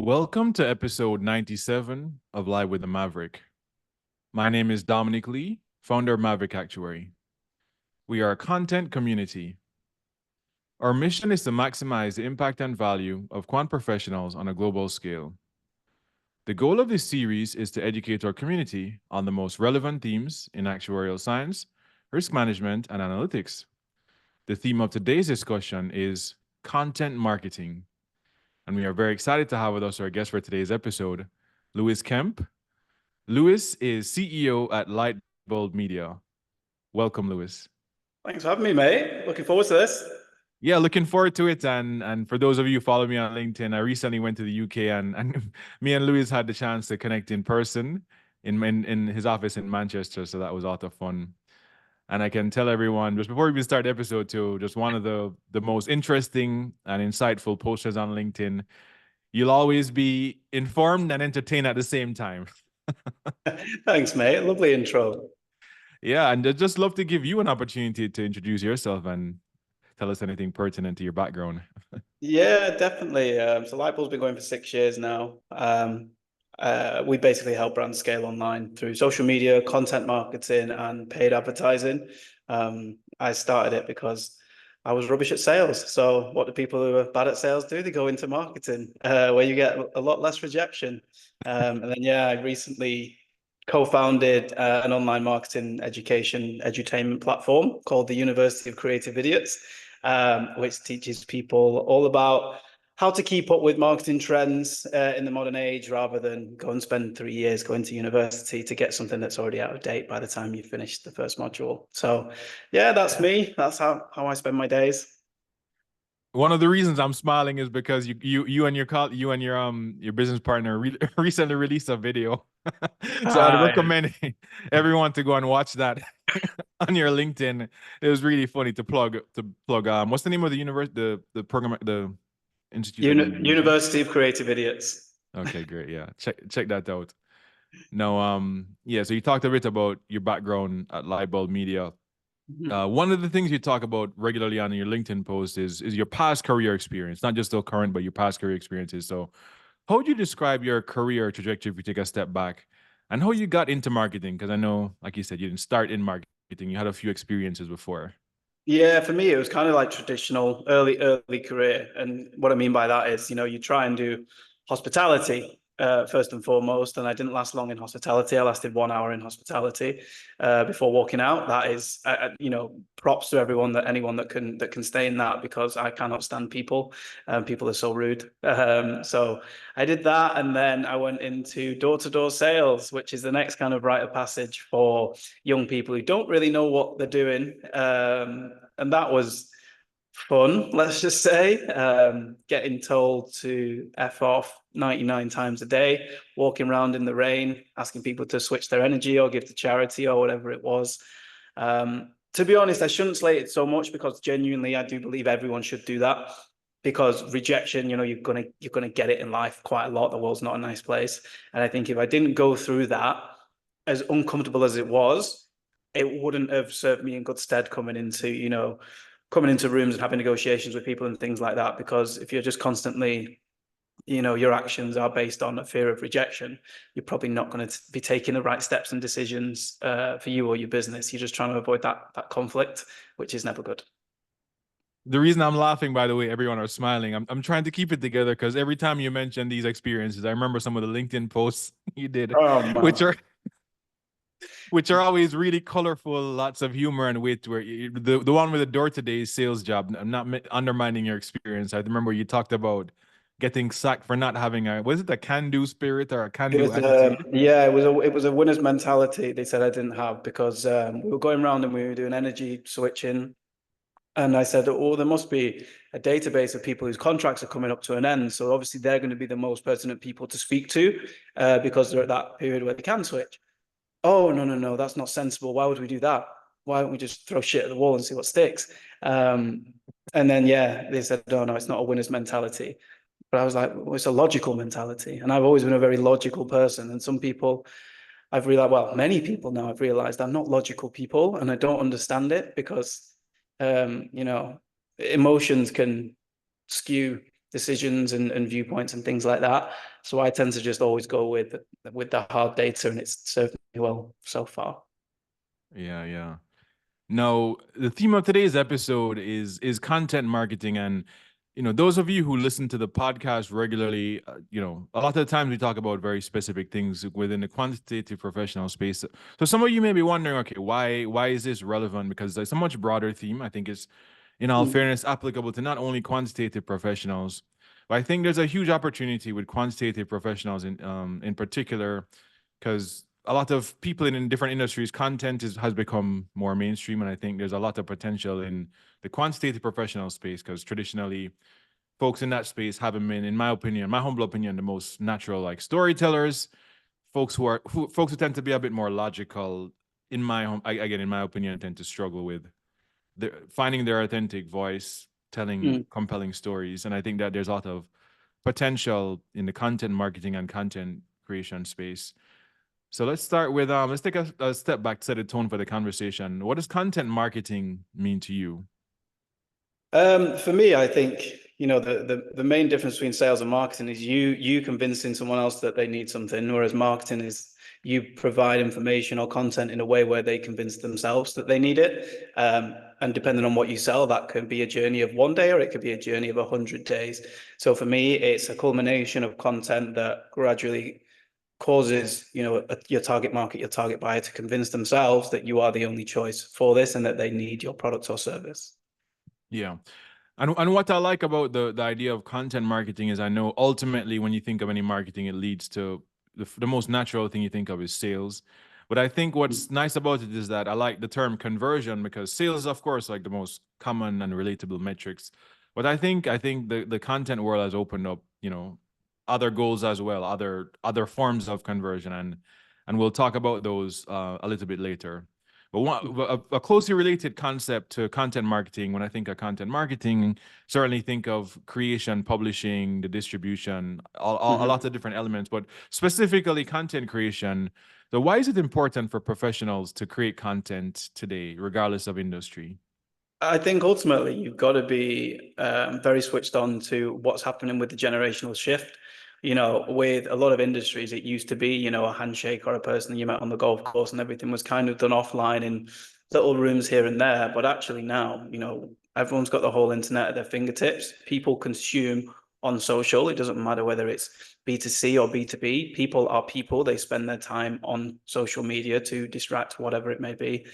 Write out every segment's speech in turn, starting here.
Welcome to episode 97 of Live with the Maverick. My name is Dominic Lee, founder of Maverick Actuary. We are a content community. Our mission is to maximize the impact and value of quant professionals on a global scale. The goal of this series is to educate our community on the most relevant themes in actuarial science, risk management, and analytics. The theme of today's discussion is content marketing. And we are very excited to have with us our guest for today's episode, Louis Kemp. Louis is CEO at Lightbulb Media. Welcome, Louis. Thanks for having me, mate. Looking forward to this. Yeah, looking forward to it. And for those of you who follow me on LinkedIn, I recently went to the UK and me and Louis had the chance to connect in person in his office in Manchester. So that was a lot of fun. And I can tell everyone, just before we even start episode 2, just one of the most interesting and insightful posters on LinkedIn. You'll always be informed and entertained at the same time. Thanks, mate. Lovely intro. Yeah, and I'd just love to give you an opportunity to introduce yourself and tell us anything pertinent to your background. Yeah, definitely. So Lightbulb's been going for 6 years now. We basically help brands scale online through social media, content marketing, and paid advertising. I started it because I was rubbish at sales. So what do people who are bad at sales do? They go into marketing, where you get a lot less rejection. And then, yeah, I recently co-founded an online marketing education edutainment platform called the University of Creative Idiots, which teaches people all about how to keep up with marketing trends in the modern age, rather than go and spend 3 years going to university to get something that's already out of date by the time you finish the first module. So yeah, that's me. That's how I spend my days. One of the reasons I'm smiling is because you and your business partner recently released a video. So I'd recommend everyone to go and watch that on your LinkedIn. It was really funny to plug what's the name of the the program, the institute? University of Creative Idiots. Okay, great. Yeah, check that out. Now, yeah, so you talked a bit about your background at Lightbulb Media. One of the things you talk about regularly on your LinkedIn post is your past career experience, not just the current, but your past career experiences. So how would you describe your career trajectory if you take a step back, and how you got into marketing? Because I know, like you said, you didn't start in marketing. You had a few experiences before. Yeah, for me, it was kind of like traditional early career. And what I mean by that is, you try and do hospitality first and foremost. And I didn't last long in hospitality. I lasted 1 hour in hospitality before walking out. That is, props to anyone that can stay in that, because I cannot stand people. People are so rude. So I did that, and then I went into door-to-door sales, which is the next kind of rite of passage for young people who don't really know what they're doing. And that was fun, let's just say, getting told to F off 99 times a day, walking around in the rain, asking people to switch their energy or give to charity or whatever it was. To be honest, I shouldn't slate it so much, because genuinely, I do believe everyone should do that. Because rejection, you're gonna get it in life quite a lot. The world's not a nice place. And I think if I didn't go through that, as uncomfortable as it was, it wouldn't have served me in good stead coming into rooms and having negotiations with people and things like that. Because if you're just constantly, your actions are based on a fear of rejection, you're probably not going to be taking the right steps and decisions for you or your business. You're just trying to avoid that conflict, which is never good. The reason I'm laughing, by the way, everyone are smiling. I'm trying to keep it together, because every time you mention these experiences, I remember some of the LinkedIn posts you did, which are always really colorful, lots of humor and wit. Where the one with the door-to-day sales job, I'm not undermining your experience. I remember you talked about getting sacked for not having was it a can-do spirit or a can-do attitude? Yeah, it was a winner's mentality. They said I didn't have, because we were going around and we were doing energy switching. And I said, oh, there must be a database of people whose contracts are coming up to an end. So obviously they're going to be the most pertinent people to speak to, because they're at that period where they can switch. Oh, no, that's not sensible. Why would we do that? Why don't we just throw shit at the wall and see what sticks? And then, yeah, they said, oh, no, it's not a winner's mentality. But I was like, well, it's a logical mentality. And I've always been a very logical person. And some people I've realized, well, many people now I've realized I'm not logical people, and I don't understand it, because, emotions can skew decisions and viewpoints and things like that. So I tend to just always go with the hard data, and it's served me well so far. Yeah, yeah. Now, the theme of today's episode is content marketing, and those of you who listen to the podcast regularly, a lot of the times we talk about very specific things within the quantitative professional space. So some of you may be wondering, okay, why is this relevant? Because it's a much broader theme. I think it's, in all fairness, applicable to not only quantitative professionals, but I think there's a huge opportunity with quantitative professionals in particular, because a lot of people in different industries, content has become more mainstream, and I think there's a lot of potential in the quantitative professional space, because traditionally folks in that space haven't been, in my opinion, my humble opinion, the most natural like storytellers. Folks who tend to be a bit more logical, in my opinion, tend to struggle with finding their authentic voice, telling compelling stories. And I think that there's a lot of potential in the content marketing and content creation space. So let's start with let's take a step back to set a tone for the conversation. What does content marketing mean to you? For me, I think the main difference between sales and marketing is you convincing someone else that they need something, whereas marketing is you provide information or content in a way where they convince themselves that they need it. And depending on what you sell, that could be a journey of one day or it could be a journey of 100 days. So for me, it's a culmination of content that gradually causes your target market, your target buyer, to convince themselves that you are the only choice for this and that they need your product or service. Yeah. And what I like about the idea of content marketing is, I know ultimately when you think of any marketing, it leads to the most natural thing you think of is sales. But I think what's nice about it is that I like the term conversion, because sales is, of course, like the most common and relatable metrics. But I think the content world has opened up, other goals as well, other forms of conversion, and we'll talk about those a little bit later. But a closely related concept to content marketing, when I think of content marketing, certainly think of creation, publishing, the distribution, a lot of different elements, but specifically content creation. So why is it important for professionals to create content today, regardless of industry? I think ultimately you've got to be very switched on to what's happening with the generational shift. With a lot of industries, it used to be, a handshake or a person you met on the golf course, and everything was kind of done offline in little rooms here and there. But actually now, everyone's got the whole internet at their fingertips. People consume on social. It doesn't matter whether it's B2C or B2B. People are people. They spend their time on social media to distract, whatever it may be.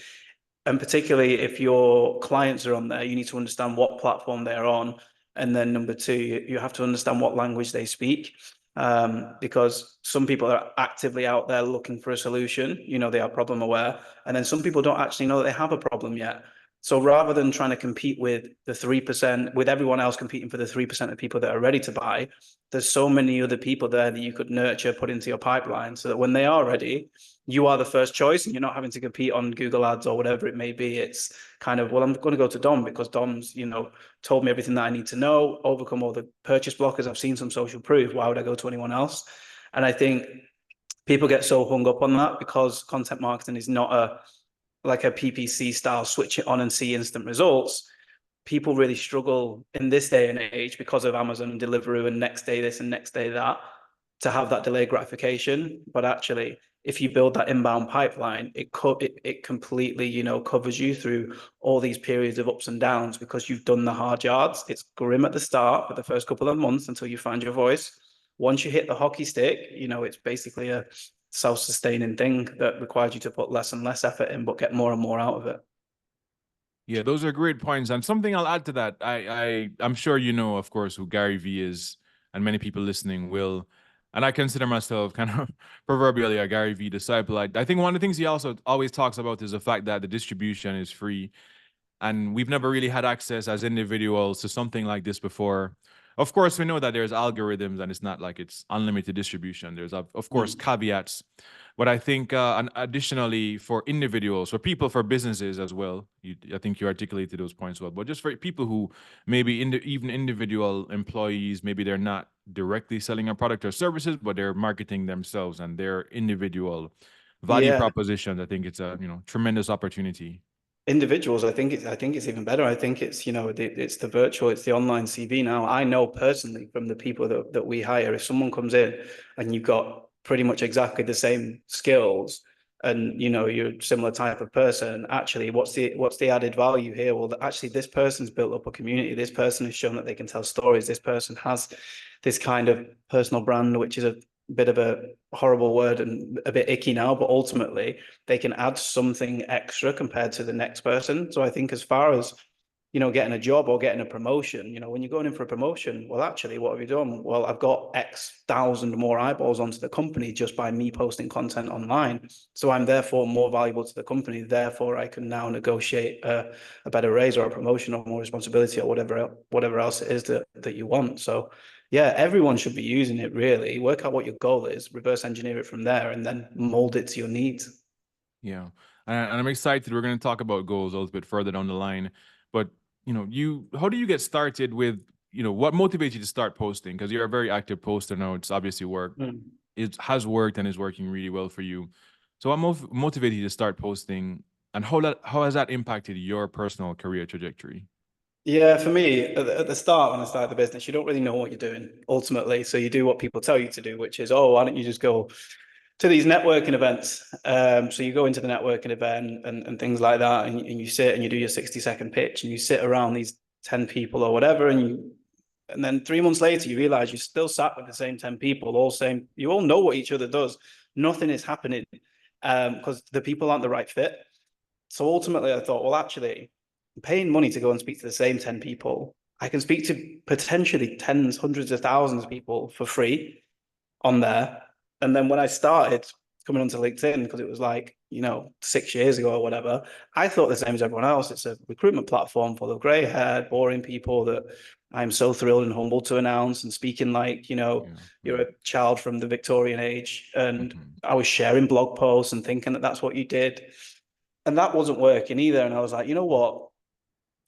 And particularly if your clients are on there, you need to understand what platform they're on. And then number two, you have to understand what language they speak. Because some people are actively out there looking for a solution, they are problem aware. And then some people don't actually know that they have a problem yet. So rather than trying to compete with the 3%, with everyone else competing for the 3% of people that are ready to buy, there's so many other people there that you could nurture, put into your pipeline, so that when they are ready, you are the first choice and you're not having to compete on Google Ads or whatever it may be. It's kind of, well, I'm going to go to Dom because Dom's, told me everything that I need to know, overcome all the purchase blockers. I've seen some social proof. Why would I go to anyone else? And I think people get so hung up on that because content marketing is not like a PPC style, switch it on and see instant results. People really struggle in this day and age because of Amazon and Deliveroo and next day this and next day that, to have that delayed gratification. But actually, if you build that inbound pipeline, it completely, covers you through all these periods of ups and downs because you've done the hard yards. It's grim at the start for the first couple of months until you find your voice. Once you hit the hockey stick, it's basically a self-sustaining thing that requires you to put less and less effort in, but get more and more out of it. Yeah, those are great points. And something I'll add to that, I'm sure of course, who Gary Vee is, and many people listening will. And I consider myself kind of proverbially a Gary Vee disciple. I think one of the things he also always talks about is the fact that the distribution is free. And we've never really had access as individuals to something like this before. Of course, we know that there's algorithms and it's not like it's unlimited distribution. There's, of course, caveats. But I think, and additionally, for individuals, for people, for businesses as well, I think you articulated those points well, but just for people who maybe even individual employees, maybe they're not directly selling a product or services, but they're marketing themselves and their individual value propositions. I think it's a tremendous opportunity. Individuals, I think it's even better. I think it's, it's the virtual, it's the online CV now. I know personally from the people that we hire, if someone comes in and you've got pretty much exactly the same skills and you're a similar type of person, actually what's the added value here? Well, actually this person's built up a community. This person has shown that they can tell stories. This person has this kind of personal brand, which is a bit of a horrible word and a bit icky now, but ultimately they can add something extra compared to the next person. So I think as far as, getting a job or getting a promotion, when you're going in for a promotion, well, actually, what have you done? Well, I've got X thousand more eyeballs onto the company just by me posting content online. So I'm therefore more valuable to the company. Therefore, I can now negotiate a better raise or a promotion or more responsibility or whatever else it is that you want. So yeah, everyone should be using it really. Work out what your goal is, reverse engineer it from there, and then mold it to your needs. Yeah. And I'm excited. We're going to talk about goals a little bit further down the line. But, how do you get started with, what motivates you to start posting? Because you're a very active poster now. It's obviously worked. It has worked and is working really well for you. So what motivated you to start posting, and how has that impacted your personal career trajectory? Yeah, for me, at the start, when I started the business, you don't really know what you're doing ultimately. So you do what people tell you to do, which is, oh, why don't you just go to these networking events? So you go into the networking event and things like that, and you sit and you do your 60-second pitch, and you sit around these 10 people or whatever, and then 3 months later, you realize you're still sat with the same 10 people, you all know what each other does. Nothing is happening because the people aren't the right fit. So ultimately, I thought, well, actually, I'm paying money to go and speak to the same 10 people. I can speak to potentially tens, hundreds of thousands of people for free on there. And then when I started coming onto LinkedIn, because it was like, 6 years ago or whatever, I thought the same as everyone else. It's a recruitment platform full of gray haired, boring people that I'm so thrilled and humbled to announce and speaking like, you're a child from the Victorian age. And I was sharing blog posts and thinking that that's what you did. And that wasn't working either. And I was like, you know what?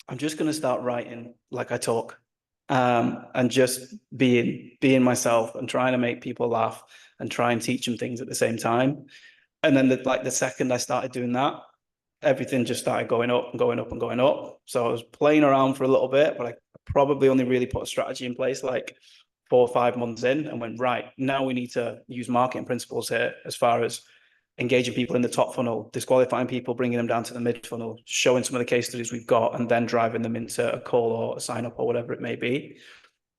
I'm just going to start writing like I talk, and just being myself and trying to make people laugh and try and teach them things at the same time. And then the second I started doing that, everything just started going up and going up and going up. So I was playing around for a little bit, but I probably only really put a strategy in place like 4 or 5 months in and went, right, now we need to use marketing principles here as far as engaging people in the top funnel, disqualifying people, bringing them down to the mid funnel, showing some of the case studies we've got, and then driving them into a call or a sign up or whatever it may be.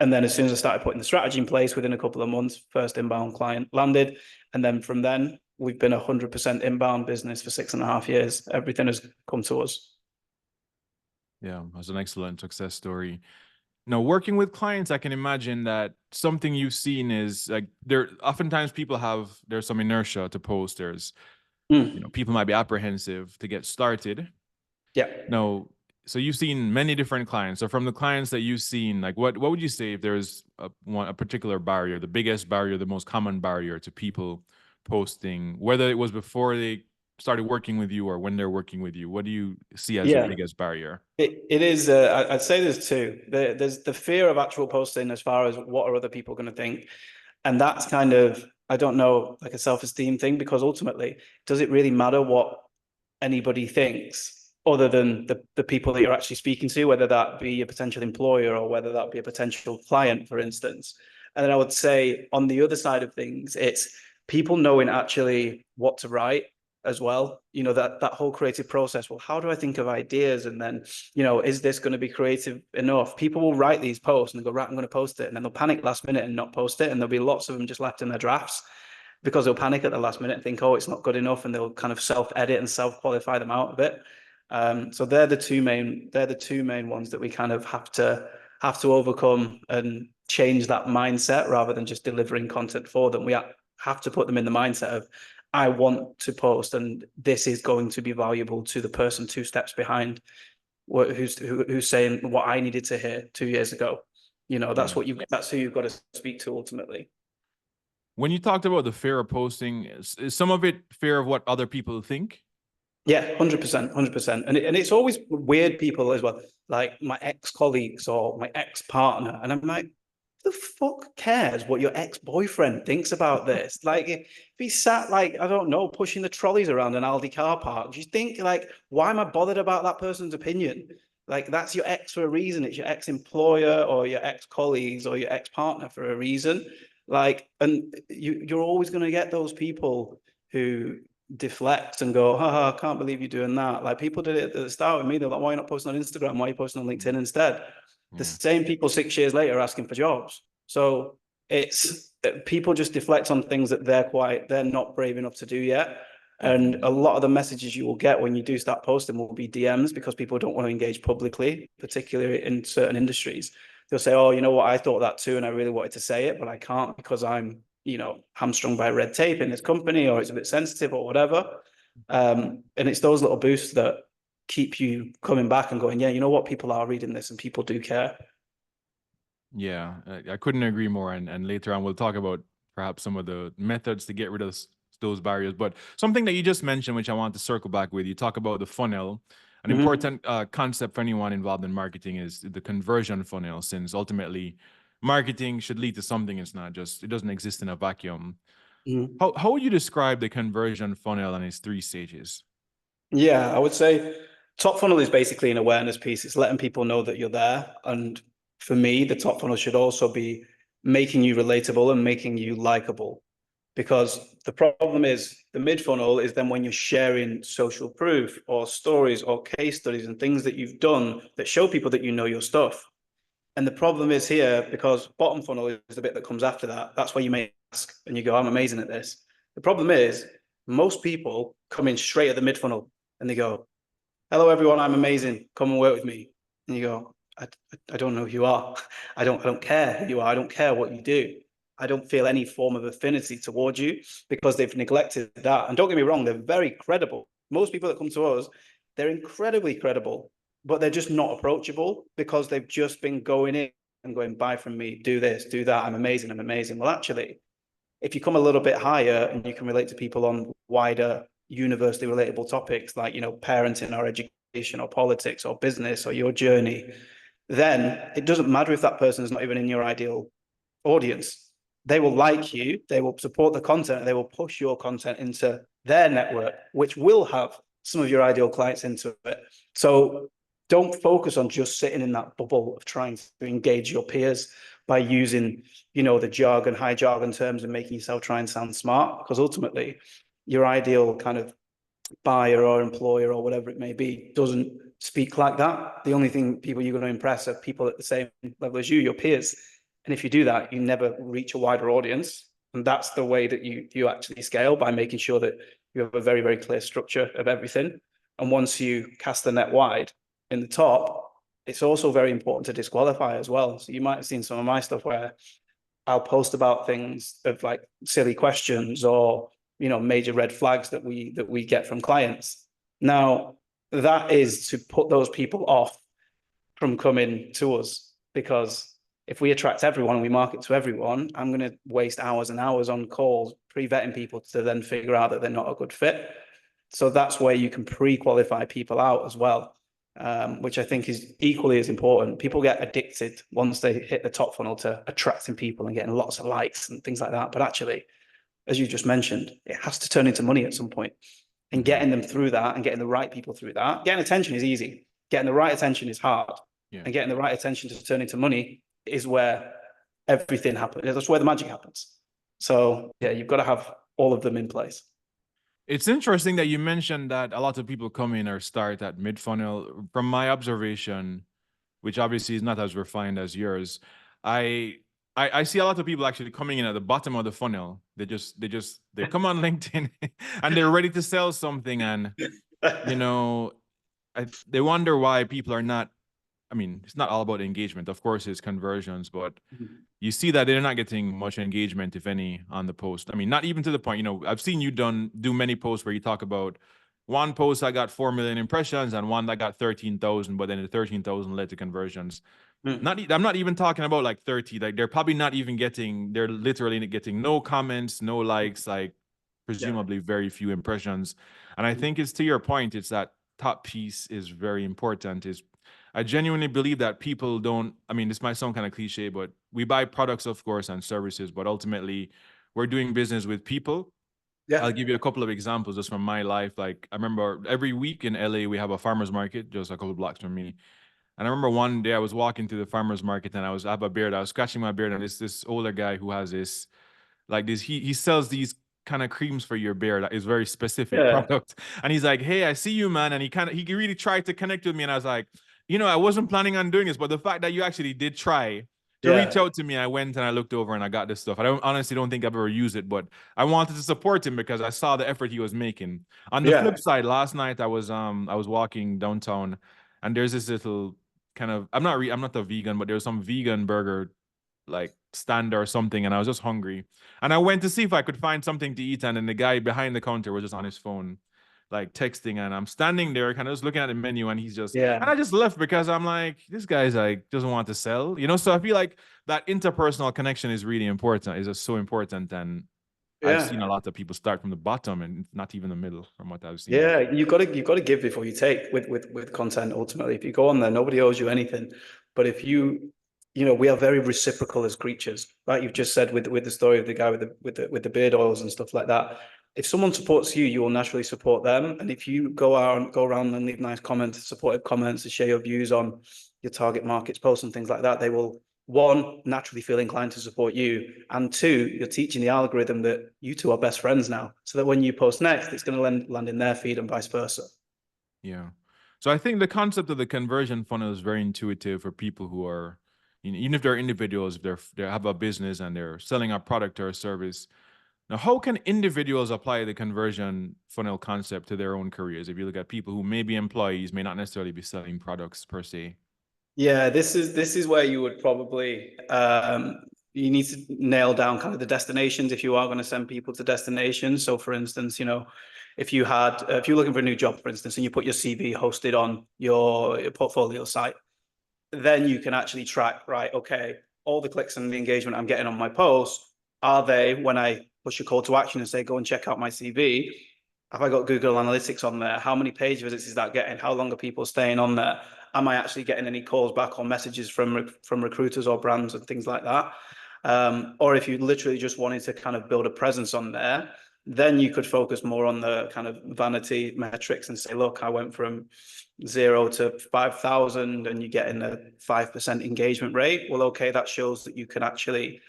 And then as soon as I started putting the strategy in place, within a couple of months, first inbound client landed. And then from then, we've been 100% inbound business for 6.5 years. Everything has come to us. Yeah, that's an excellent success story. Now, working with clients, I can imagine that something you've seen is like oftentimes there's some inertia to post. People might be apprehensive to get started. Yeah. No, so you've seen many different clients. So from the clients that you've seen, like what would you say if there's a particular barrier, the biggest barrier, the most common barrier to people posting, whether it was before they started working with you or when they're working with you? What do you see as the biggest barrier? It is. I'd say there's two. There's the fear of actual posting as far as what are other people going to think, and that's kind of, I don't know, like a self-esteem thing, because ultimately, does it really matter what anybody thinks other than the people that you're actually speaking to, whether that be a potential employer or whether that be a potential client, for instance? And then I would say on the other side of things, it's people knowing actually what to write as well. That whole creative process. Well, how do I think of ideas? And then, is this going to be creative enough? People will write these posts and they go, right, I'm going to post it. And then they'll panic last minute and not post it. And there'll be lots of them just left in their drafts because they'll panic at the last minute and think, oh, it's not good enough. And they'll kind of self-edit and self-qualify them out of it. So they're the two main ones that we kind of have to overcome and change that mindset rather than just delivering content for them. We have to put them in the mindset of, I want to post, and this is going to be valuable to the person 2 steps behind who's saying what I needed to hear 2 years ago. That's who you've got to speak to ultimately. When you talked about the fear of posting, is some of it fear of what other people think? Yeah, 100%, 100%. And it's always weird people as well, like my ex-colleagues or my ex-partner. And I'm like, who the fuck cares what your ex-boyfriend thinks about this? Like, if he sat, like, I don't know, pushing the trolleys around an Aldi car park, do you think, like, why am I bothered about that person's opinion? Like, that's your ex for a reason. It's your ex-employer or your ex-colleagues or your ex-partner for a reason. Like, and you're always going to get those people who deflect and go, haha, I can't believe you're doing that. Like, people did it at the start with me. They're like, why are you not posting on Instagram? Why are you posting on LinkedIn instead? The same people 6 years later are asking for jobs. So it's people just deflect on things that they're not brave enough to do yet. And a lot of the messages you will get when you do start posting will be DMs, because people don't want to engage publicly, particularly in certain industries. They'll say, oh, you know what, I thought that too, and I really wanted to say it, but I can't because I'm, hamstrung by red tape in this company, or it's a bit sensitive or whatever. And it's those little boosts that keep you coming back and going, yeah, you know what, people are reading this and people do care. Yeah, I couldn't agree more. And later on, we'll talk about perhaps some of the methods to get rid of those barriers. But something that you just mentioned, which I want to circle back with, you talk about the funnel. An important concept for anyone involved in marketing is the conversion funnel, since ultimately marketing should lead to something. It doesn't exist in a vacuum. How would you describe the conversion funnel and its 3 stages? Yeah, I would say top funnel is basically an awareness piece. It's letting people know that you're there. And for me, the top funnel should also be making you relatable and making you likable. Because the problem is the mid funnel is then when you're sharing social proof or stories or case studies and things that you've done that show people that you know your stuff. And the problem is here, because bottom funnel is the bit that comes after that. That's where you may ask and you go, I'm amazing at this. The problem is most people come in straight at the mid funnel and they go, hello, everyone, I'm amazing. Come and work with me. And you go, I don't know who you are. I don't care who you are. I don't care what you do. I don't feel any form of affinity towards you, because they've neglected that. And don't get me wrong, they're very credible. Most people that come to us, they're incredibly credible, but they're just not approachable because they've just been going in and going, buy from me, do this, do that. I'm amazing. I'm amazing. Well, actually, if you come a little bit higher and you can relate to people on wider universally relatable topics like, parenting or education or politics or business or your journey, then it doesn't matter if that person is not even in your ideal audience. They will like you, they will support the content, they will push your content into their network, which will have some of your ideal clients into it. So don't focus on just sitting in that bubble of trying to engage your peers by using, the jargon, high jargon terms, and making yourself try and sound smart, because ultimately your ideal kind of buyer or employer or whatever it may be doesn't speak like that. The only thing people you're going to impress are people at the same level as you, your peers. And if you do that, you never reach a wider audience. And that's the way that you actually scale, by making sure that you have a very, very clear structure of everything. And once you cast the net wide in the top, it's also very important to disqualify as well. So you might have seen some of my stuff where I'll post about things of like silly questions or, major red flags that we get from clients. Now, that is to put those people off from coming to us, because if we attract everyone and we market to everyone, I'm going to waste hours and hours on calls pre-vetting people to then figure out that they're not a good fit. So that's where you can pre-qualify people out as well, which I think is equally as important. People get addicted once they hit the top funnel to attracting people and getting lots of likes and things like that. But actually, as you just mentioned, it has to turn into money at some point. And getting them through that and getting the right people through that. Getting attention is easy. Getting the right attention is hard. Yeah. And getting the right attention to turn into money is where everything happens. That's where the magic happens. So yeah, you've got to have all of them in place. It's interesting that you mentioned that a lot of people come in or start at mid-funnel. From my observation, which obviously is not as refined as yours, I see a lot of people actually coming in at the bottom of the funnel. They come on LinkedIn and they're ready to sell something, and they wonder why people are not. I mean, it's not all about engagement. Of course, it's conversions, but you see that they're not getting much engagement, if any, on the post. I mean, not even to the point, I've seen you do many posts where you talk about one post I got 4 million impressions and one that got 13,000, but then the 13,000 led to conversions. I'm not even talking about like 30. Like they're probably not even they're literally getting no comments, no likes, like presumably very few impressions. And I think it's to your point, it's that top piece is very important. I genuinely believe that people don't, I mean, this might sound kind of cliche, but we buy products, of course, and services, but ultimately we're doing business with people. Yeah. I'll give you a couple of examples just from my life. Like I remember every week in LA, we have a farmer's market just a couple of blocks from me. And I remember one day I was walking through the farmer's market and I have a beard. I was scratching my beard and this older guy who has this like this he sells these kind of creams for your beard that is very specific Yeah. product. And he's like, "Hey, I see you, man." And he really tried to connect with me. And I was like, I wasn't planning on doing this, but the fact that you actually did try to reach Yeah. out to me, I went and I looked over and I got this stuff. I don't honestly don't think I've ever used it, but I wanted to support him because I saw the effort he was making. On the Yeah. flip side, last night I was walking downtown and there's this little kind of I'm not a vegan, but there's some vegan burger like stand or something, and I was just hungry. And I went to see if I could find something to eat, and then the guy behind the counter was just on his phone, like texting, and I'm standing there kind of just looking at the menu, and Yeah. and I just left because I'm like, this guy's like doesn't want to sell, So I feel like that interpersonal connection is really important, is just so important. And I've seen a Yeah. lot of people start from the bottom and not even the middle from what I've seen. Yeah, you've got to give before you take with content. Ultimately, if you go on there, nobody owes you anything. But if we are very reciprocal as creatures, right? You've just said with the story of the guy with the beard oils and stuff like that. If someone supports you, you will naturally support them. And if you go around and leave nice comments, supportive comments, and share your views on your target markets, posts and things like that, they will, one, naturally feel inclined to support you, and two, you're teaching the algorithm that you two are best friends now, so that when you post next, it's going to land in their feed and vice versa. Yeah. So I think the concept of the conversion funnel is very intuitive for people who are, even if they're individuals, if they have a business and they're selling a product or a service. Now, how can individuals apply the conversion funnel concept to their own careers? If you look at people who may be employees, may not necessarily be selling products per se. Yeah, this is where you would probably you need to nail down kind of the destinations if you are going to send people to destinations. So, for instance, if you're looking for a new job, for instance, and you put your CV hosted on your portfolio site, then you can actually track, right, okay, all the clicks and the engagement I'm getting on my post, are they, when I push a call to action and say, go and check out my CV, have I got Google Analytics on there? How many page visits is that getting? How long are people staying on there? Am I actually getting any calls back or messages from recruiters or brands and things like that? Or if you literally just wanted to kind of build a presence on there, then you could focus more on the kind of vanity metrics and say, look, I went from 0 to 5,000 and you're getting a 5% engagement rate. Well, okay, that shows that you can actually,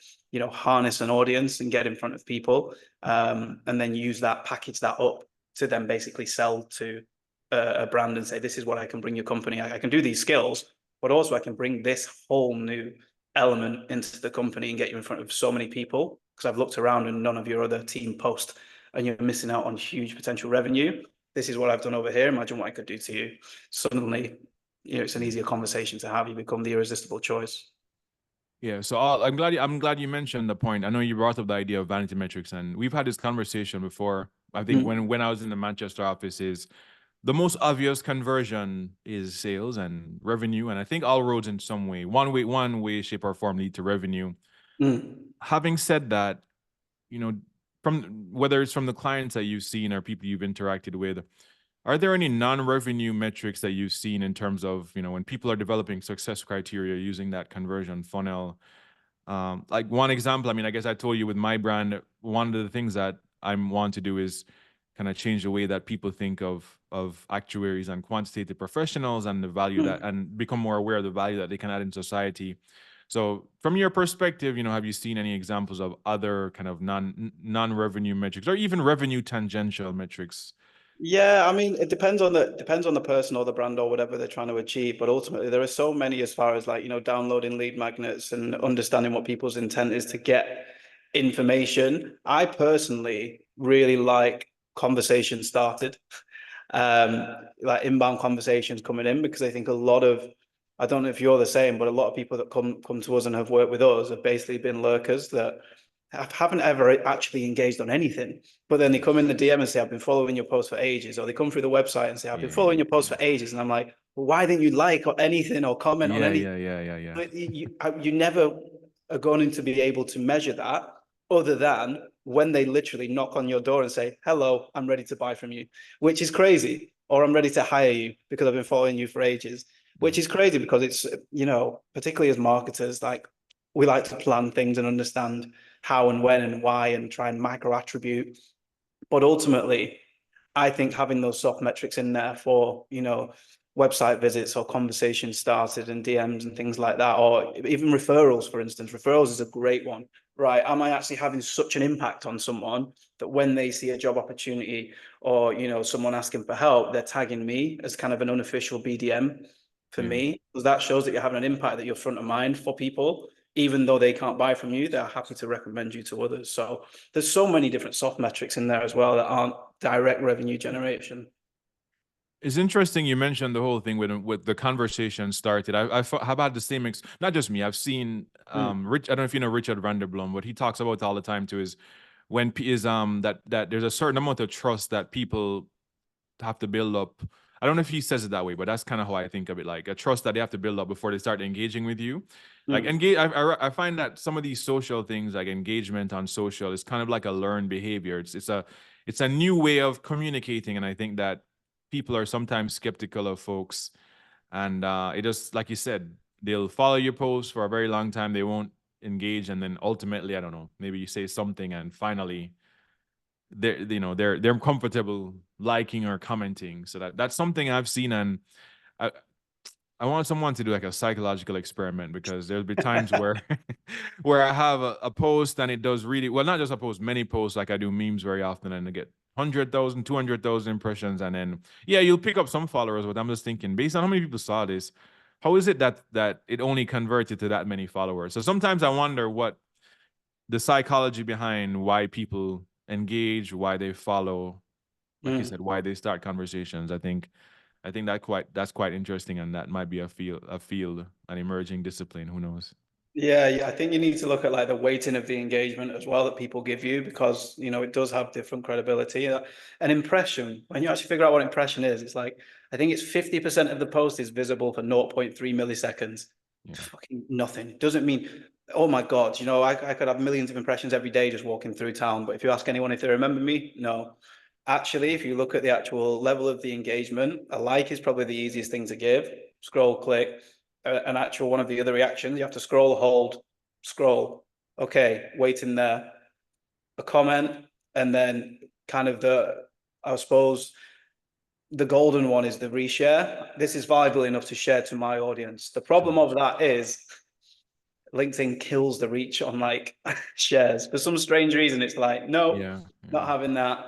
harness an audience and get in front of people, and then use that, package that up to then basically sell to a brand and say, this is what I can bring your company. I can do these skills, but also I can bring this whole new element into the company and get you in front of so many people, because I've looked around and none of your other team post and you're missing out on huge potential revenue. This is what I've done over here. Imagine what I could do to you. Suddenly, it's an easier conversation to have. You become the irresistible choice. Yeah, so I'm glad you mentioned the point. I know you brought up the idea of vanity metrics, and we've had this conversation before. I think when I was in the Manchester office, is the most obvious conversion is sales and revenue, and I think all roads in some way, one way, shape, or form lead to revenue. Having said that, from whether it's from the clients that you've seen or people you've interacted with, are there any non-revenue metrics that you've seen in terms of, when people are developing success criteria using that conversion funnel? Like one example, I mean, I guess I told you with my brand, one of the things that I want to do is kind of change the way that people think of actuaries and quantitative professionals and the value that, and become more aware of the value that they can add in society. So from your perspective, have you seen any examples of other kind of non-revenue metrics or even revenue tangential metrics? Yeah, I mean, it depends on the person or the brand or whatever they're trying to achieve. But ultimately, there are so many as far as like, downloading lead magnets and understanding what people's intent is to get information. I personally really like conversation started, like inbound conversations coming in, because I think I don't know if you're the same, but a lot of people that come to us and have worked with us have basically been lurkers that haven't ever actually engaged on anything. But then they come in the DM and say, I've been following your post for ages. Or they come through the website and say, I've been following your post for ages. And I'm like, well, why didn't you like or anything or comment on anything? Yeah. You never are going to be able to measure that, other than when they literally knock on your door and say, hello, I'm ready to buy from you, which is crazy. Or I'm ready to hire you because I've been following you for ages. which is crazy because it's, you know, particularly as marketers, like we like to plan things and understand how and when and why and try and micro attribute. But ultimately, I think having those soft metrics in there for, you know, website visits or conversations started and DMs and things like that, or even referrals, for instance. Referrals is a great one, right? Am I actually having such an impact on someone that when they see a job opportunity or, you know, someone asking for help, they're tagging me as kind of an unofficial BDM for Yeah. me? Because that shows that you're having an impact, that you're front of mind for people. Even though they can't buy from you, they're happy to recommend you to others. So there's so many different soft metrics in there as well that aren't direct revenue generation. It's interesting you mentioned the whole thing with the conversation started. I've had the same not just me. I've seen Rich. I don't know if you know Richard Vanderblom. What he talks about all the time too is when that there's a certain amount of trust that people have to build up. I don't know if he says it that way, but that's kind of how I think of it. Like a trust that they have to build up before they start engaging with you. Like engage. I find that some of these social things, like engagement on social, is kind of like a learned behavior. It's a new way of communicating, and I think that people are sometimes skeptical of folks, and it just like you said, they'll follow your post for a very long time. They won't engage, and then ultimately, I don't know, maybe you say something, and finally they're comfortable liking or commenting. So that's something I've seen, and I I want someone to do like a psychological experiment, because there'll be times where where I have a post and it does really well, not just a post, many posts, like I do memes very often, and I get 100,000, 200,000 impressions, and then yeah, you'll pick up some followers. But I'm just thinking, based on how many people saw this, how is it that it only converted to that many followers? So sometimes I wonder what the psychology behind why people engage, why they follow, like you said, why they start conversations. I think that's quite interesting, and that might be a field, an emerging discipline. Who knows? Yeah, I think you need to look at like the weighting of the engagement as well that people give you, because you know it does have different credibility. An impression, when you actually figure out what impression is, it's like I think it's 50% of the post is visible for 0.3 milliseconds. Yeah. Fucking nothing. It doesn't mean, oh my God, you know, I could have millions of impressions every day just walking through town. But if you ask anyone if they remember me, no. Actually, if you look at the actual level of the engagement, a like is probably the easiest thing to give. Scroll, click. An actual one of the other reactions, you have to scroll, hold, scroll. Okay, wait in there. A comment, and then kind of I suppose, the golden one is the reshare. This is valuable enough to share to my audience. The problem of that is LinkedIn kills the reach on like shares. For some strange reason, it's like, nope, Yeah. not having that.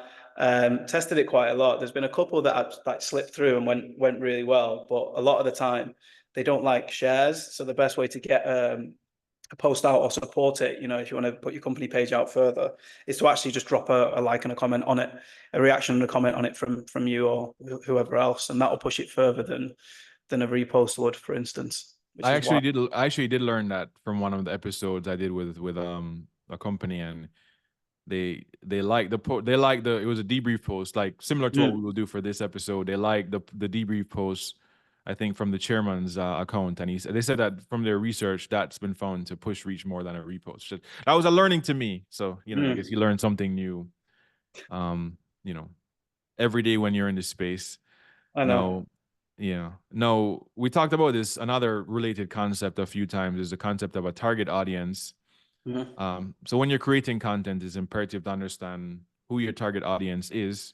Tested it quite a lot. There's been a couple that I've like slipped through and went really well, but a lot of the time they don't like shares. So the best way to get a post out or support it, you know, if you want to put your company page out further, is to actually just drop a like and a comment on it, a reaction and a comment on it from you or whoever else, and that will push it further than a repost would, for instance. Which I is why. actually did learn that from one of the episodes I did with a company, and they like they like it was a debrief post, like similar to what we will do for this episode. They like the debrief post, I think, from the chairman's account, and they said that from their research that's been found to push reach more than a repost. That was a learning to me. So I guess you learn something new, um, you know, every day when you're in this space. I know. No, yeah, no, we talked about this. Another related concept a few times is the concept of a target audience. So when you're creating content, it's imperative to understand who your target audience is.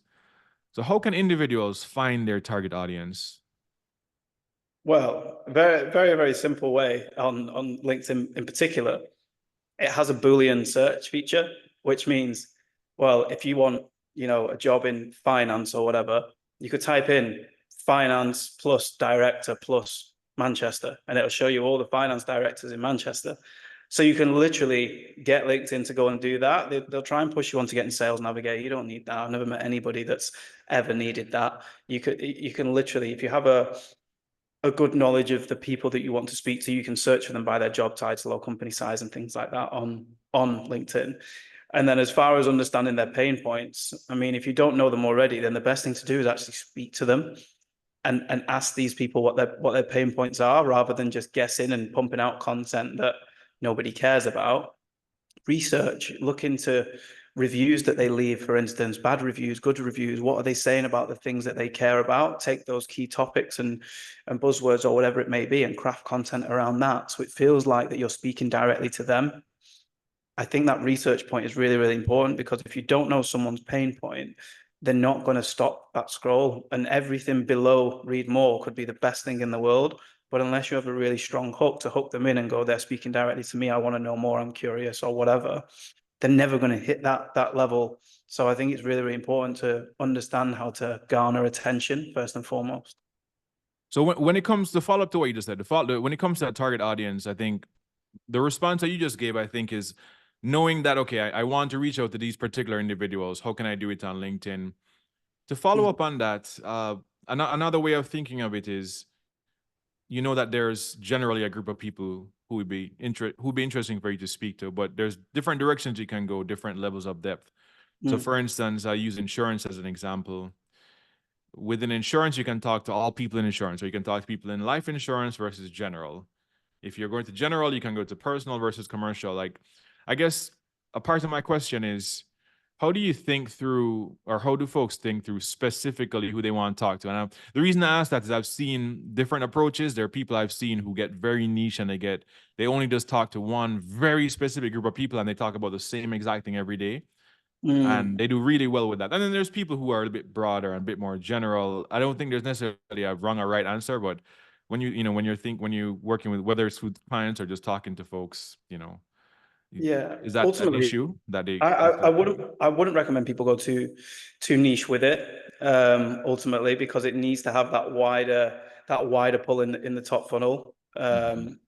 So how can individuals find their target audience? Well, very, very, very simple way on LinkedIn in particular. It has a Boolean search feature, which means, well, if you want, you know, a job in finance or whatever, you could type in finance plus director plus Manchester, and it'll show you all the finance directors in Manchester. So you can literally get LinkedIn to go and do that. They'll try and push you on to getting Sales Navigator. You don't need that. I've never met anybody that's ever needed that. You can literally, if you have a good knowledge of the people that you want to speak to, you can search for them by their job title or company size and things like that on LinkedIn. And then as far as understanding their pain points, I mean, if you don't know them already, then the best thing to do is actually speak to them and ask these people what their pain points are, rather than just guessing and pumping out content that nobody cares about. Research, look into reviews that they leave, for instance, bad reviews, good reviews, what are they saying about the things that they care about? Take those key topics and buzzwords or whatever it may be and craft content around that. So it feels like that you're speaking directly to them. I think that research point is really, really important, because if you don't know someone's pain point, they're not going to stop that scroll, and everything below read more could be the best thing in the world. But unless you have a really strong hook to hook them in and go, they're speaking directly to me, I want to know more, I'm curious, or whatever, they're never going to hit that level. So I think it's really, really important to understand how to garner attention first and foremost. So when it comes to follow up to what you just said, when it comes to that target audience, I think the response that you just gave, I think, is knowing that, okay, I want to reach out to these particular individuals. How can I do it on LinkedIn? To follow up on that, another way of thinking of it is, you know that there's generally a group of people who would be interesting for you to speak to, but there's different directions you can go, different levels of depth. So for instance, I use insurance as an example. Within insurance, you can talk to all people in insurance, or you can talk to people in life insurance versus general. If you're going to general, you can go to personal versus commercial. Like, I guess a part of my question is, how do you think through, or how do folks think through specifically who they want to talk to? And the reason I ask that is I've seen different approaches. There are people I've seen who get very niche and they only just talk to one very specific group of people and they talk about the same exact thing every day. And they do really well with that. And then there's people who are a bit broader and a bit more general. I don't think there's necessarily a wrong or right answer, but when when you're working with, whether it's with clients or just talking to folks, Yeah, is that an ultimately, issue that they? I wouldn't recommend people go too niche with it. Ultimately, because it needs to have that wider pull in the top funnel,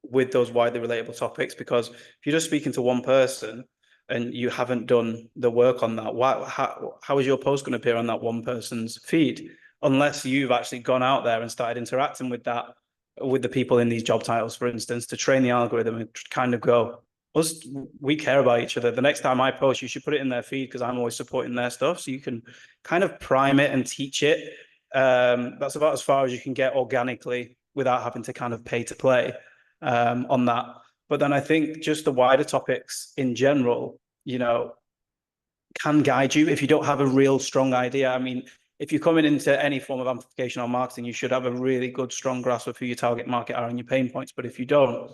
with those widely relatable topics. Because if you're just speaking to one person and you haven't done the work on that, how is your post going to appear on that one person's feed unless you've actually gone out there and started interacting with the people in these job titles, for instance, to train the algorithm and kind of go, we care about each other. The next time I post, you should put it in their feed, because I'm always supporting their stuff. So you can kind of prime it and teach it. That's about as far as you can get organically without having to kind of pay to play on that. But then I think just the wider topics in general, can guide you if you don't have a real strong idea. I mean, if you're coming into any form of amplification or marketing, you should have a really good, strong grasp of who your target market are and your pain points. But if you don't,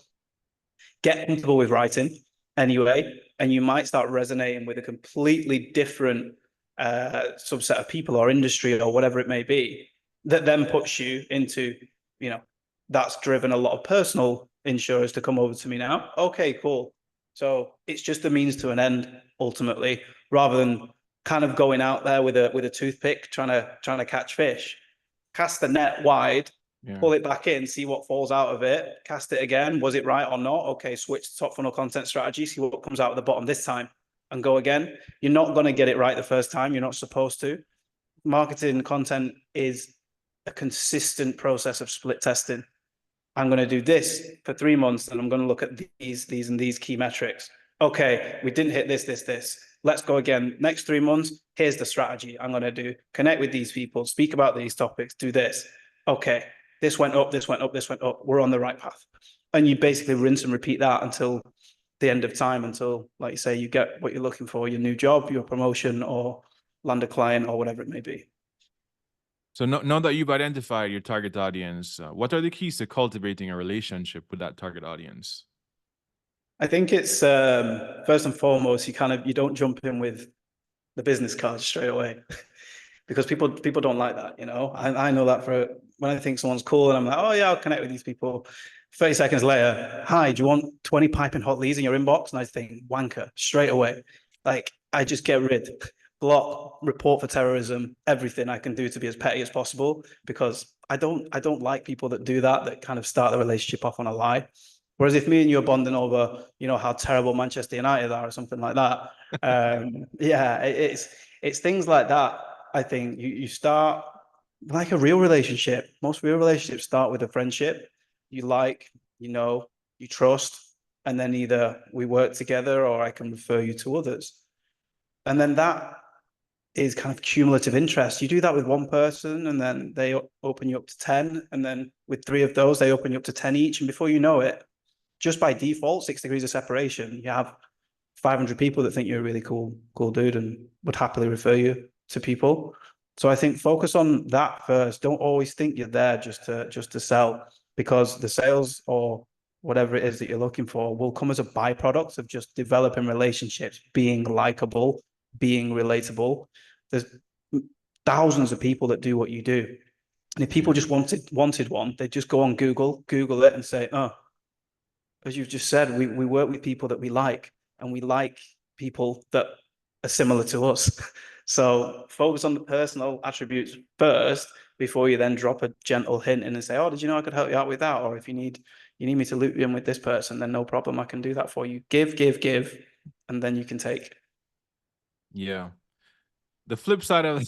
get comfortable with writing anyway, and you might start resonating with a completely different subset of people or industry or whatever it may be, that then puts you into, that's driven a lot of personal insurers to come over to me now. Okay, cool. So it's just a means to an end ultimately, rather than kind of going out there with a toothpick trying to catch fish. Cast the net wide, pull it back in, see what falls out of it, cast it again. Was it right or not? Okay, switch to top funnel content strategy, see what comes out at the bottom this time, and go again. You're not going to get it right the first time. You're not supposed to. Marketing content is a consistent process of split testing. I'm going to do this for 3 months, and I'm going to look at these and these key metrics. Okay, we didn't hit this. Let's go again. Next 3 months, here's the strategy I'm going to do. Connect with these people, speak about these topics, do this. Okay, this went up. We're on the right path. And you basically rinse and repeat that until the end of time, until, like you say, you get what you're looking for, your new job, your promotion, or land a client, or whatever it may be. So now that you've identified your target audience, what are the keys to cultivating a relationship with that target audience? I think it's first and foremost, you don't jump in with the business card straight away, because people don't like that. I know that when I think someone's cool and I'm like, oh yeah, I'll connect with these people. 30 seconds later, hi, do you want 20 piping hot leads in your inbox? And I think, wanker, straight away. Like, I just get rid, block, report for terrorism, everything I can do to be as petty as possible, because I don't like people that do that kind of start the relationship off on a lie. Whereas if me and you are bonding over, how terrible Manchester United are or something like that, yeah, it's things like that. I think you start like a real relationship. Most real relationships start with a friendship. You like, you trust, and then either we work together or I can refer you to others. And then that is kind of cumulative interest. You do that with one person, and then they open you up to 10. And then with 3 of those, they open you up to 10 each. And before you know it, just by default, 6 degrees of separation, you have 500 people that think you're a really cool dude and would happily refer you to people. So I think focus on that first. Don't always think you're there just to sell, because the sales or whatever it is that you're looking for will come as a byproduct of just developing relationships, being likable, being relatable. There's thousands of people that do what you do. And if people just wanted one, they just go on Google it and say, oh, as you've just said, we work with people that we like, and we like people that are similar to us. So focus on the personal attributes first before you then drop a gentle hint in and say, oh, did you know I could help you out with that? Or if you need me to loop you in with this person, then no problem, I can do that for you. Give, and then you can take. Yeah. The flip side of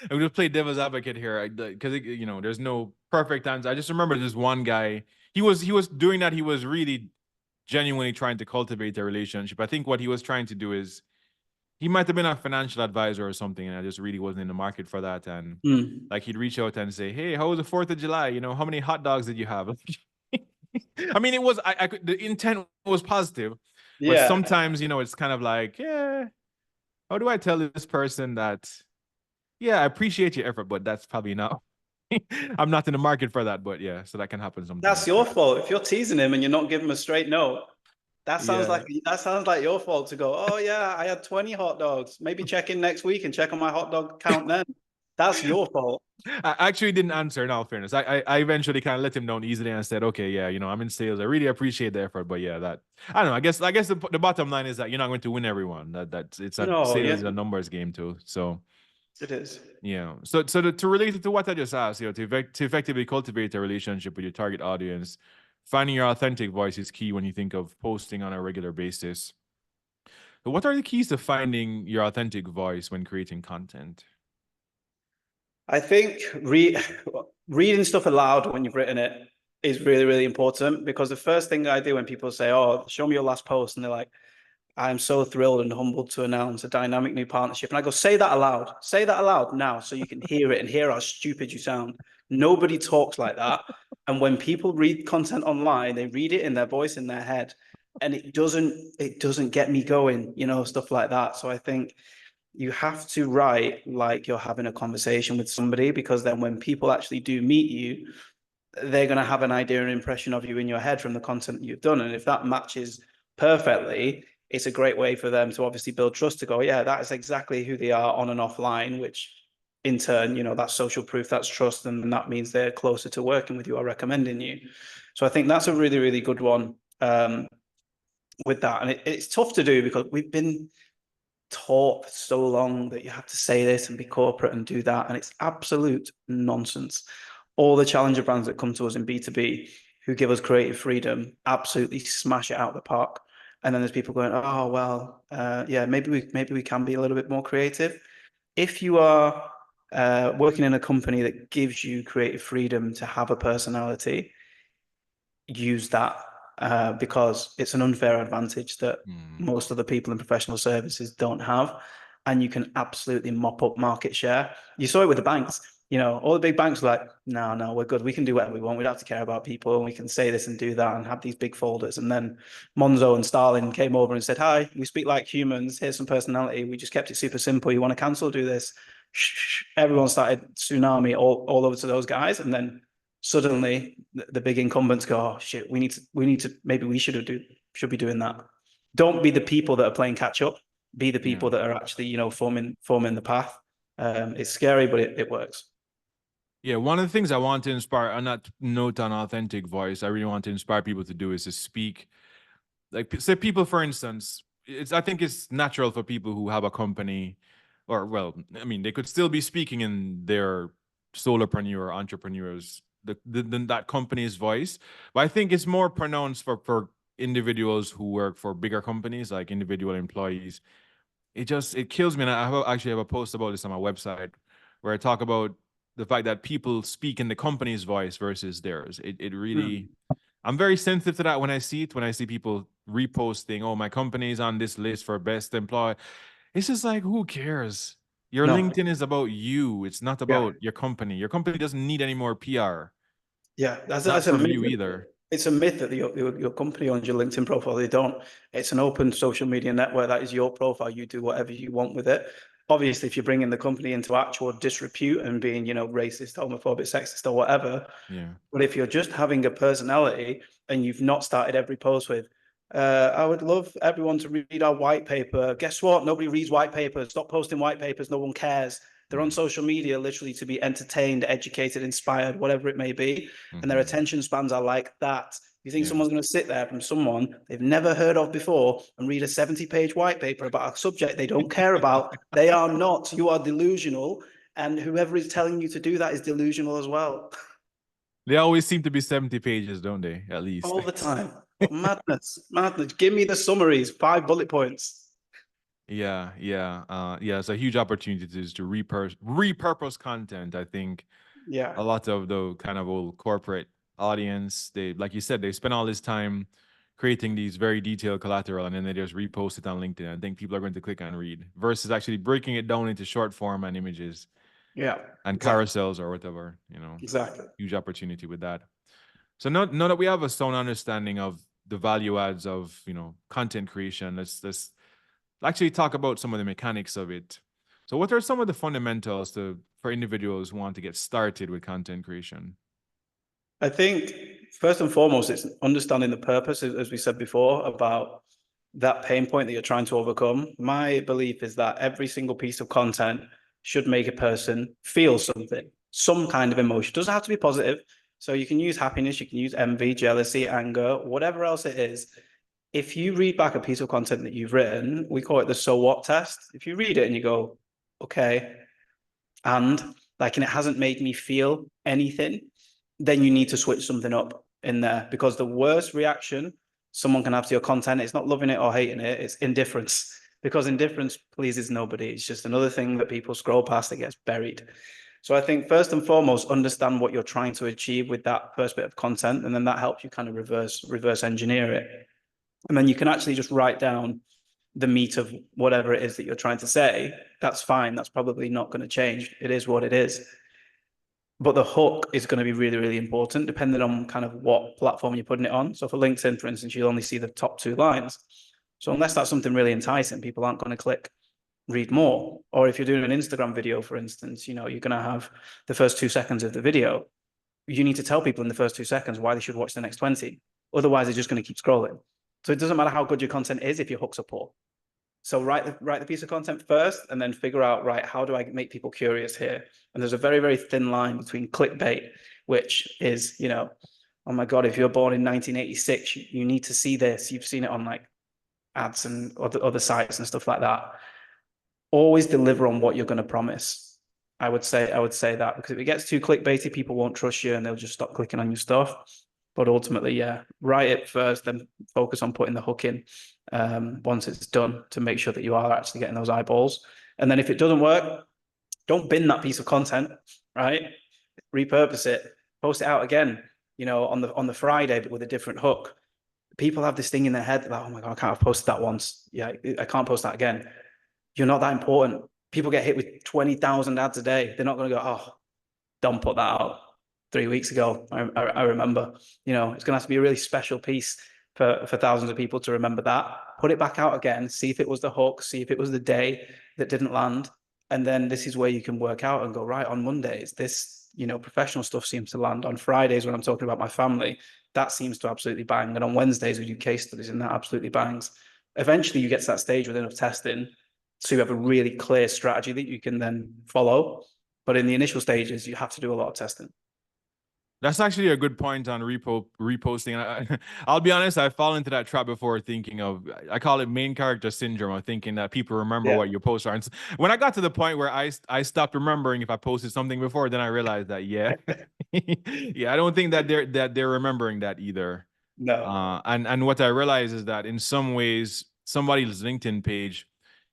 I'm gonna play devil's advocate here, because you know there's no perfect answer. I just remember this one guy. He was doing that. He was really genuinely trying to cultivate a relationship. I think what he was trying to do is he might have been a financial advisor or something, and I just really wasn't in the market for that. And like he'd reach out and say, "Hey, how was the 4th of July? You know, how many hot dogs did you have?" I mean, it was I could, the intent was positive, but sometimes, you know, it's kind of like, yeah, how do I tell this person that, yeah, I appreciate your effort, but that's probably not. I'm not in the market for that, but yeah, so that can happen sometimes. That's your fault. If you're teasing him and you're not giving him a straight no, that sounds Yeah. like your fault to go, oh yeah, I had 20 hot dogs. Maybe check in next week and check on my hot dog count then. That's your fault. I actually didn't answer, in all fairness. I eventually kind of let him down easily and said, okay, yeah, you know, I'm in sales. I really appreciate the effort, but yeah, that I don't know. I guess the bottom line is that you're not going to win everyone. That's it's a No, sales yeah, is a numbers game too. So it is. yeah. To relate it to what I just asked, you know, to effectively cultivate a relationship with your target audience, finding your authentic voice is key when you think of posting on a regular basis. So what are the keys to finding your authentic voice when creating content? I think reading stuff aloud when you've written it is really, really important, because the first thing I do when people say, oh, show me your last post, and they're like, I'm so thrilled and humbled to announce a dynamic new partnership. And I go, say that aloud. Say that aloud now so you can hear it and hear how stupid you sound. Nobody talks like that. And when people read content online, they read it in their voice, in their head. And it doesn't get me going, you know, stuff like that. So I think you have to write like you're having a conversation with somebody, because then when people actually do meet you, they're going to have an idea and impression of you in your head from the content you've done. And if that matches perfectly, it's a great way for them to obviously build trust, to go, yeah, that is exactly who they are on and offline, which in turn, you know, that's social proof, that's trust, and that means they're closer to working with you or recommending you. So I think that's a really, really good one with that. And it's tough to do because we've been taught for so long that you have to say this and be corporate and do that, and it's absolute nonsense. All the challenger brands that come to us in B2B who give us creative freedom absolutely smash it out of the park. And then there's people going, oh well, yeah, maybe we can be a little bit more creative. If you are working in a company that gives you creative freedom to have a personality, use that, because it's an unfair advantage that most of the people in professional services don't have. And you can absolutely mop up market share. You saw it with the banks. You know, all the big banks were like, no, we're good. We can do whatever we want. We don't have to care about people. And we can say this and do that and have these big folders. And then Monzo and Stalin came over and said, hi, we speak like humans. Here's some personality. We just kept it super simple. You want to cancel, do this. Everyone started tsunami all over to those guys. And then suddenly the big incumbents go, oh shit, we need to, maybe we should be doing that. Don't be the people that are playing catch up. Be the people that are actually, you know, forming the path. It's scary, but it works. Yeah, one of the things I want to inspire, on that note on authentic voice, I really want to inspire people to do is to speak. Like, say people, for instance, I think it's natural for people who have a company, or well, I mean, they could still be speaking in their solopreneur, entrepreneurs, that company's voice. But I think it's more pronounced for individuals who work for bigger companies, like individual employees. It kills me. And actually have a post about this on my website where I talk about the fact that people speak in the company's voice versus theirs. It really, I'm very sensitive to that when I see it, when I see people reposting, oh, my company is on this list for best employee. It's just like, who cares? Your LinkedIn is about you. It's not about your company. Your company doesn't need any more PR. Yeah, Not from you either. It's a myth that your company owns your LinkedIn profile. They don't. It's an open social media network. That is your profile. You do whatever you want with it. Obviously, if you're bringing the company into actual disrepute and being, racist, homophobic, sexist, or whatever. Yeah. But if you're just having a personality and you've not started every post with, I would love everyone to read our white paper. Guess what? Nobody reads white papers. Stop posting white papers. No one cares. They're on social media literally to be entertained, educated, inspired, whatever it may be. And their attention spans are like that. You think someone's going to sit there from someone they've never heard of before and read a 70-page white paper about a subject they don't care about? They are not. You are delusional. And whoever is telling you to do that is delusional as well. They always seem to be 70 pages, don't they? At least. All the time. Madness. Give me the summaries, 5 bullet points. Yeah. It's a huge opportunity to repurpose content. I think a lot of the kind of old corporate audience, they, like you said, they spend all this time creating these very detailed collateral and then they just repost it on LinkedIn. I think people are going to click and read versus actually breaking it down into short form and images. And carousels or whatever, Exactly. Huge opportunity with that. So now that we have a sound understanding of the value adds of, content creation, let's actually talk about some of the mechanics of it. So what are some of the fundamentals for individuals who want to get started with content creation? I think first and foremost, it's understanding the purpose, as we said before, about that pain point that you're trying to overcome. My belief is that every single piece of content should make a person feel something, some kind of emotion. It doesn't have to be positive. So you can use happiness, you can use envy, jealousy, anger, whatever else it is. If you read back a piece of content that you've written, we call it the so what test. If you read it and you go, okay, and it hasn't made me feel anything, then you need to switch something up in there, because the worst reaction someone can have to your content, it's not loving it or hating it, it's indifference, because indifference pleases nobody. It's just another thing that people scroll past that gets buried. So I think first and foremost, understand what you're trying to achieve with that first bit of content, and then that helps you kind of reverse engineer it. And then you can actually just write down the meat of whatever it is that you're trying to say. That's fine. That's probably not going to change. It is what it is. But the hook is going to be really, really important, depending on kind of what platform you're putting it on. So for LinkedIn, for instance, you'll only see the top 2 lines. So unless that's something really enticing, people aren't going to click read more. Or if you're doing an Instagram video, for instance, you're going to have the first 2 seconds of the video. You need to tell people in the first 2 seconds why they should watch the next 20. Otherwise, they're just going to keep scrolling. So it doesn't matter how good your content is if your hooks are poor. So write the piece of content first, and then figure out, right, how do I make people curious here? And there's a very, very thin line between clickbait, which is, oh my God, if you're born in 1986, you need to see this. You've seen it on ads and other sites and stuff like that. Always deliver on what you're going to promise. I would say that, because if it gets too clickbaity, people won't trust you and they'll just stop clicking on your stuff. But ultimately, write it first, then focus on putting the hook in once it's done, to make sure that you are actually getting those eyeballs. And then if it doesn't work, don't bin that piece of content, right? Repurpose it, post it out again, on the Friday, but with a different hook. People have this thing in their head that, oh my God, I can't have posted that once. Yeah, I can't post that again. You're not that important. People get hit with 20,000 ads a day. They're not going to go, oh, don't put that out 3 weeks ago. I remember, it's going to have to be a really special piece for thousands of people to remember that. Put it back out again, see if it was the hook, see if it was the day that didn't land. And then this is where you can work out and go, right, on Mondays, this, professional stuff seems to land. On Fridays, when I'm talking about my family, that seems to absolutely bang. And on Wednesdays, we do case studies and that absolutely bangs. Eventually, you get to that stage with enough testing, so you have a really clear strategy that you can then follow. But in the initial stages, you have to do a lot of testing. That's actually a good point on reposting. I'll be honest, I've fallen into that trap before, thinking of, I call it main character syndrome, of thinking that people remember what your posts are. And when I got to the point where I stopped remembering if I posted something before, then I realized that, I don't think that they're remembering that either. No. And what I realize is that in some ways, somebody's LinkedIn page,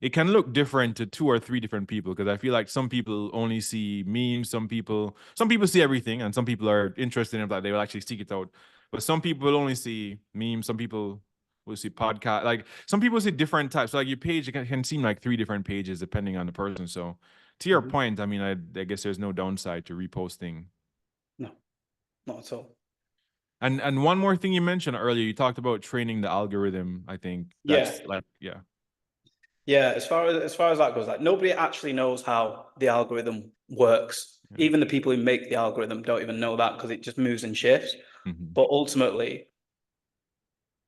it can look different to 2 or 3 different people, because I feel like some people only see memes, some people see everything, and some people are interested in that, they will actually seek it out. But some people will only see memes, some people will see podcast, like some people see different types. So like your page, it can seem like 3 different pages depending on the person. So to your point, I mean, I guess there's no downside to reposting. No, not at all. And one more thing you mentioned earlier, you talked about training the algorithm. I think Yeah. that's like, yeah. Yeah, as far as that goes, like nobody actually knows how the algorithm works. Yeah. Even the people who make the algorithm don't even know that because it just moves and shifts. Mm-hmm. But ultimately,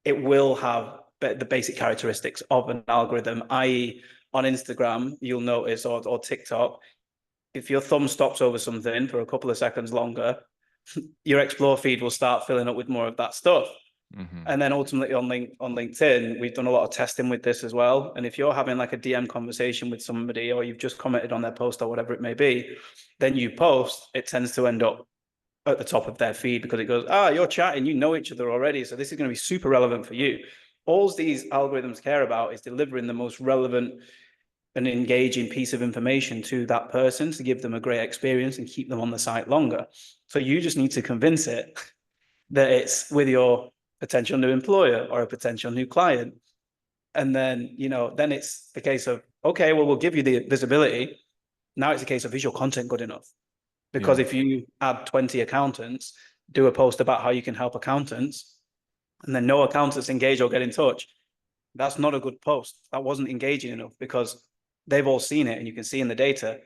it will have the basic characteristics of an algorithm, i.e., on Instagram, you'll notice, or TikTok, if your thumb stops over something for a couple of seconds longer, your explore feed will start filling up with more of that stuff. Mm-hmm. And then ultimately on LinkedIn, we've done a lot of testing with this as well. And if you're having like a DM conversation with somebody, or you've just commented on their post or whatever it may be, then you post, it tends to end up at the top of their feed because it goes, you're chatting, you know each other already. So this is going to be super relevant for you. All these algorithms care about is delivering the most relevant an engaging piece of information to that person to give them a great experience and keep them on the site longer. So you just need to convince it that it's with your potential new employer or a potential new client. And then, then it's the case of, okay, well, we'll give you the visibility. Now it's a case of, is your content good enough? Because Yeah. if you add 20 accountants, do a post about how you can help accountants, and then no accountants engage or get in touch, that's not a good post. That wasn't engaging enough because they've all seen it, and you can see in the data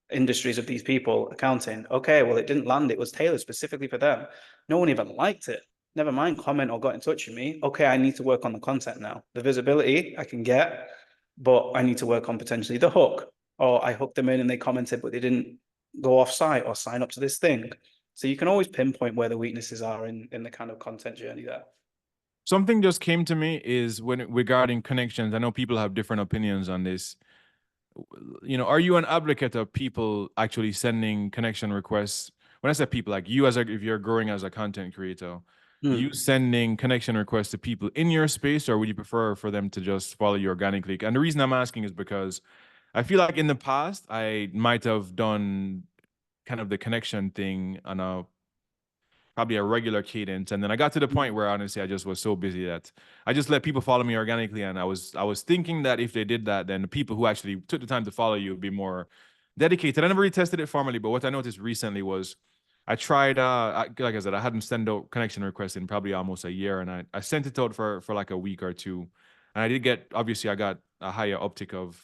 industries of these people accounting. Okay, well, it didn't land. It was tailored specifically for them. No one even liked it. Never mind comment or got in touch with me. Okay, I need to work on the content now. The visibility I can get, but I need to work on potentially the hook. Or I hooked them in and they commented, but they didn't go off site or sign up to this thing. So you can always pinpoint where the weaknesses are in the kind of content journey there. Something just came to me is regarding connections. I know people have different opinions on this. Are you an advocate of people actually sending connection requests? When I say people, like you if you're growing as a content creator, you sending connection requests to people in your space, or would you prefer for them to just follow you organically? And the reason I'm asking is because I feel like in the past I might have done kind of the connection thing on probably a regular cadence. And then I got to the point where honestly I just was so busy that I just let people follow me organically. And I was thinking that if they did that, then the people who actually took the time to follow you would be more dedicated. I never really tested it formally, but what I noticed recently was I tried like I said, I hadn't sent out connection requests in probably almost a year, and I sent it out for like a week or two. And I did get, obviously I got a higher uptick of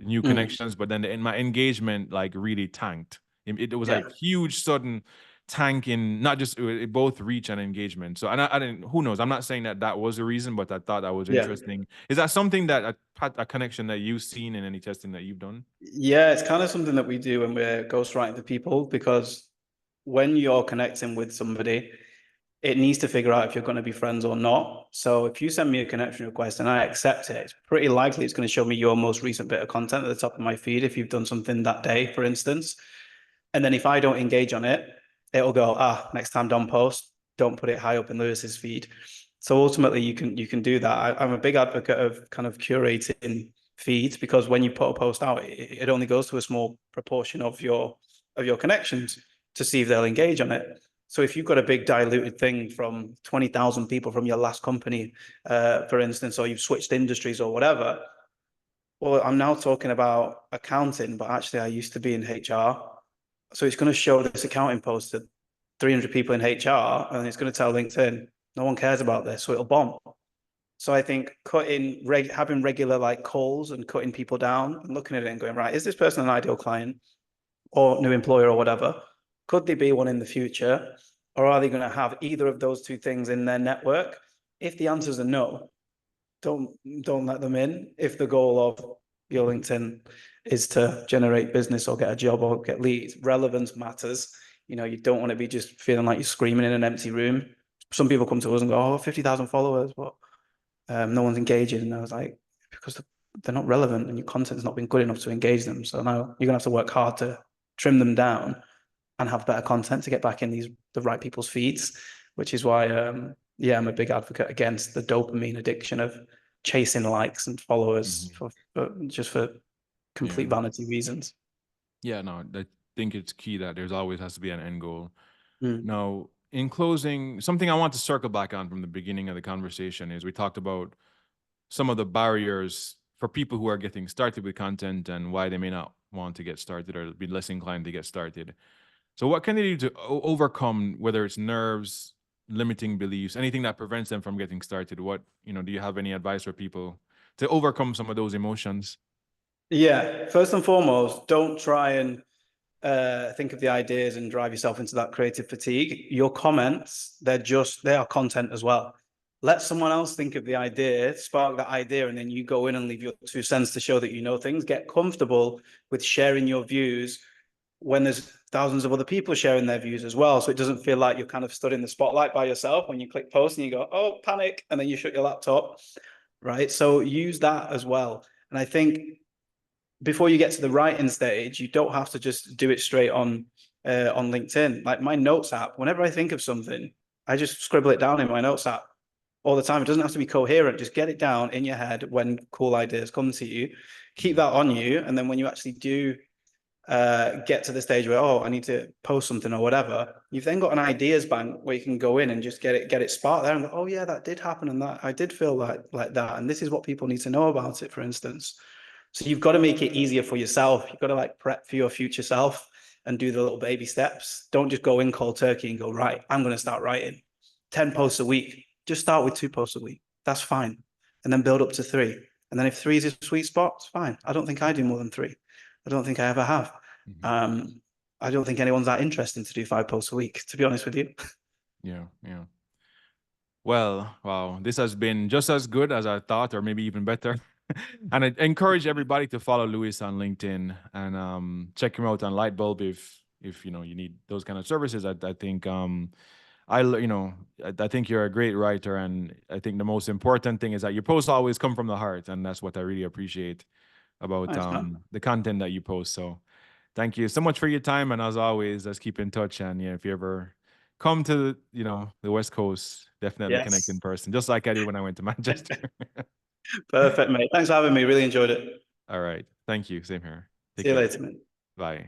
new connections, but then in my engagement like really tanked. It was like huge sudden tank in not just both reach and engagement. So, and I didn't, who knows? I'm not saying that that was the reason, but I thought that was interesting. Is that something that a connection that you've seen in any testing that you've done? Yeah, it's kind of something that we do when we're ghostwriting for people, because when you're connecting with somebody, it needs to figure out if you're going to be friends or not. So if you send me a connection request and I accept it, it's pretty likely it's going to show me your most recent bit of content at the top of my feed if you've done something that day, for instance. And then if I don't engage on it, it'll go, next time Don post, don't put it high up in Lewis's feed. So ultimately you can do that. I'm a big advocate of kind of curating feeds, because when you put a post out, it only goes to a small proportion of your connections to see if they'll engage on it. So if you've got a big diluted thing from 20,000 people from your last company, for instance, or you've switched industries or whatever, well, I'm now talking about accounting, but actually I used to be in HR. So it's going to show this accounting post to 300 people in HR, and it's going to tell LinkedIn, no one cares about this, so it'll bomb. So I think having regular like calls and cutting people down and looking at it and going, right, is this person an ideal client or new employer or whatever? Could they be one in the future? Or are they going to have either of those two things in their network? If the answers are no, don't let them in. If the goal of your LinkedIn is to generate business or get a job or get leads, relevance matters. You don't want to be just feeling like you're screaming in an empty room. Some people come to us and go, 50,000 followers, but no one's engaging. And I was like, because they're not relevant and your content's not been good enough to engage them. So now you're gonna have to work hard to trim them down and have better content to get back in the right people's feeds, which is why I'm a big advocate against the dopamine addiction of chasing likes and followers for complete Yeah. vanity reasons. Yeah, no, I think it's key that there's always has to be an end goal. Mm. Now, in closing, something I want to circle back on from the beginning of the conversation is we talked about some of the barriers for people who are getting started with content and why they may not want to get started or be less inclined to get started. So what can they do to overcome, whether it's nerves, limiting beliefs, anything that prevents them from getting started, what, do you have any advice for people to overcome some of those emotions? Yeah, first and foremost, don't try and think of the ideas and drive yourself into that creative fatigue. Your comments, they are content as well. Let someone else think of the idea, spark that idea, and then you go in and leave your 2 cents to show that you know things. Get comfortable with sharing your views when there's thousands of other people sharing their views as well. So it doesn't feel like you're kind of stood in the spotlight by yourself when you click post and you go, oh, panic, and then you shut your laptop, right? So use that as well. And I think before you get to the writing stage, you don't have to just do it straight on LinkedIn. Like my notes app, whenever I think of something, I just scribble it down in my notes app all the time. It doesn't have to be coherent. Just get it down in your head when cool ideas come to you. Keep that on you. And then when you actually do get to the stage where, oh, I need to post something or whatever, you've then got an ideas bank where you can go in and just get it sparked there and go, oh yeah, that did happen and that I did feel like that. And this is what people need to know about it, for instance. So you've got to make it easier for yourself. You've got to like prep for your future self and do the little baby steps. Don't just go in cold turkey and go, right, I'm going to start writing 10 posts a week. Just start with 2 posts a week. That's fine. And then build up to 3. And then if 3 is a sweet spot, it's fine. I don't think I do more than 3. I don't think I ever have. I don't think anyone's that interesting to do 5 posts a week, to be honest with you. Yeah. Well, wow, this has been just as good as I thought, or maybe even better. And I encourage everybody to follow Lewis on LinkedIn and check him out on Lightbulb if you need those kind of services. I think I think you're a great writer, and I think the most important thing is that your posts always come from the heart, and that's what I really appreciate about the content that you post. So thank you so much for your time, and as always, let's keep in touch. And if you ever come to the West Coast, definitely connect in person, just like I did when I went to Manchester. Perfect, mate. Thanks for having me. Really enjoyed it. All right. Thank you. Same here. Take See you care. later, mate. Bye.